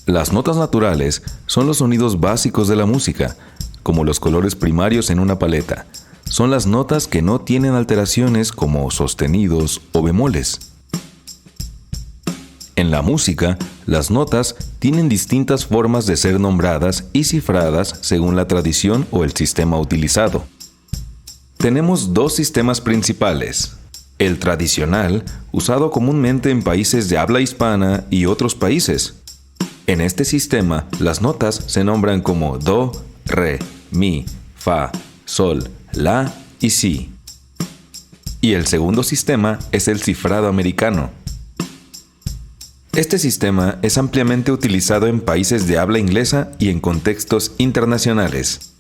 Las notas naturales son los sonidos básicos de la música, como los colores primarios en una paleta. Son las notas que no tienen alteraciones como sostenidos o bemoles. En la música, las notas tienen distintas formas de ser nombradas y cifradas según la tradición o el sistema utilizado. Tenemos dos sistemas principales. El tradicional, usado comúnmente en países de habla hispana y otros países. En este sistema, las notas se nombran como do, re, mi, fa, sol, la y si. Y el segundo sistema es el cifrado americano. Este sistema es ampliamente utilizado en países de habla inglesa y en contextos internacionales.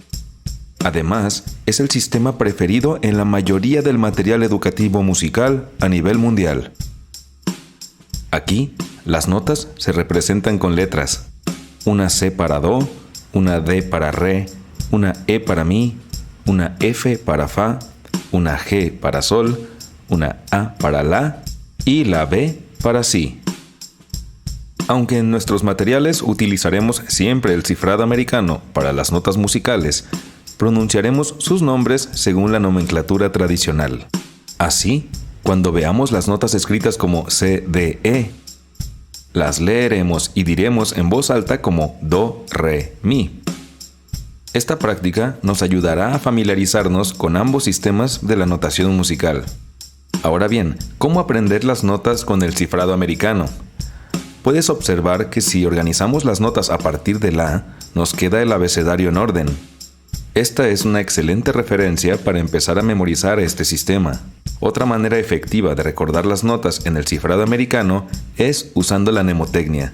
Además, es el sistema preferido en la mayoría del material educativo musical a nivel mundial. Aquí, las notas se representan con letras. Una C para do, una D para re, una E para mi, una F para fa, una G para sol, una A para la y la B para si. Aunque en nuestros materiales utilizaremos siempre el cifrado americano para las notas musicales, pronunciaremos sus nombres según la nomenclatura tradicional. Así, cuando veamos las notas escritas como C, D, E, las leeremos y diremos en voz alta como do, re, mi. Esta práctica nos ayudará a familiarizarnos con ambos sistemas de la notación musical. Ahora bien, ¿cómo aprender las notas con el cifrado americano? Puedes observar que si organizamos las notas a partir de la, nos queda el abecedario en orden. Esta es una excelente referencia para empezar a memorizar este sistema. Otra manera efectiva de recordar las notas en el cifrado americano es usando la mnemotecnia,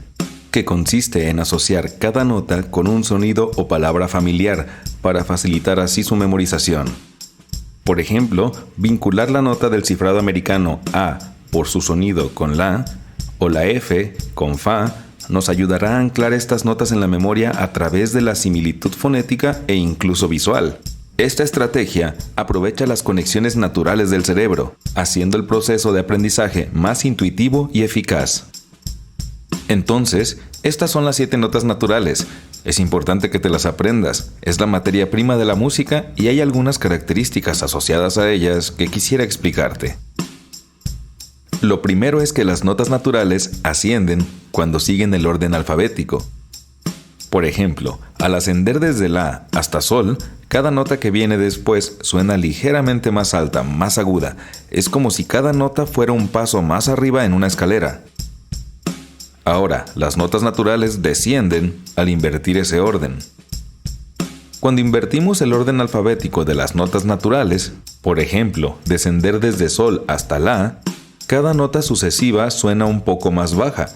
que consiste en asociar cada nota con un sonido o palabra familiar para facilitar así su memorización. Por ejemplo, vincular la nota del cifrado americano A por su sonido con la, o la F con fa, nos ayudará a anclar estas notas en la memoria a través de la similitud fonética e incluso visual. Esta estrategia aprovecha las conexiones naturales del cerebro, haciendo el proceso de aprendizaje más intuitivo y eficaz. Entonces, estas son las 7 notas naturales. Es importante que te las aprendas. Es la materia prima de la música y hay algunas características asociadas a ellas que quisiera explicarte. Lo primero es que las notas naturales ascienden cuando siguen el orden alfabético. Por ejemplo, al ascender desde la hasta sol, cada nota que viene después suena ligeramente más alta, más aguda. Es como si cada nota fuera un paso más arriba en una escalera. Ahora, las notas naturales descienden al invertir ese orden. Cuando invertimos el orden alfabético de las notas naturales, por ejemplo, descender desde sol hasta la, cada nota sucesiva suena un poco más baja.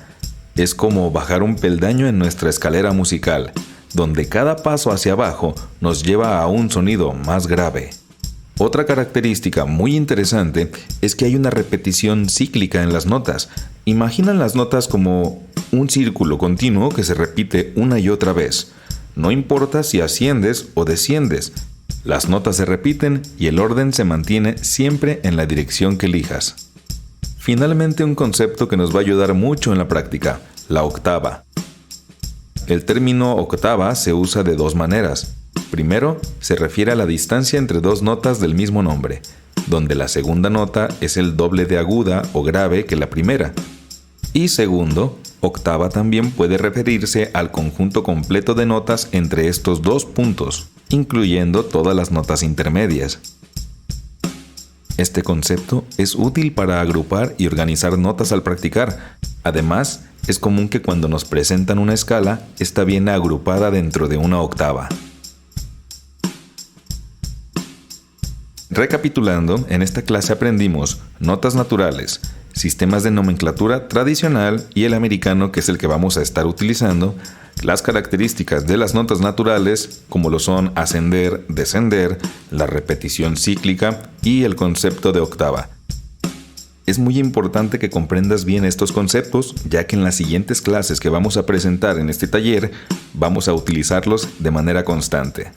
Es como bajar un peldaño en nuestra escalera musical, donde cada paso hacia abajo nos lleva a un sonido más grave. Otra característica muy interesante es que hay una repetición cíclica en las notas. Imagina las notas como un círculo continuo que se repite una y otra vez. No importa si asciendes o desciendes, las notas se repiten y el orden se mantiene siempre en la dirección que elijas. Finalmente, un concepto que nos va a ayudar mucho en la práctica, la octava. El término octava se usa de dos maneras. Primero, se refiere a la distancia entre dos notas del mismo nombre, donde la segunda nota es el doble de aguda o grave que la primera. Y segundo, octava también puede referirse al conjunto completo de notas entre estos dos puntos, incluyendo todas las notas intermedias. Este concepto es útil para agrupar y organizar notas al practicar. Además, es común que cuando nos presentan una escala, esta viene agrupada dentro de una octava. Recapitulando, en esta clase aprendimos notas naturales, sistemas de nomenclatura tradicional y el americano, que es el que vamos a estar utilizando, las características de las notas naturales, como lo son ascender, descender, la repetición cíclica y el concepto de octava. Es muy importante que comprendas bien estos conceptos, ya que en las siguientes clases que vamos a presentar en este taller, vamos a utilizarlos de manera constante.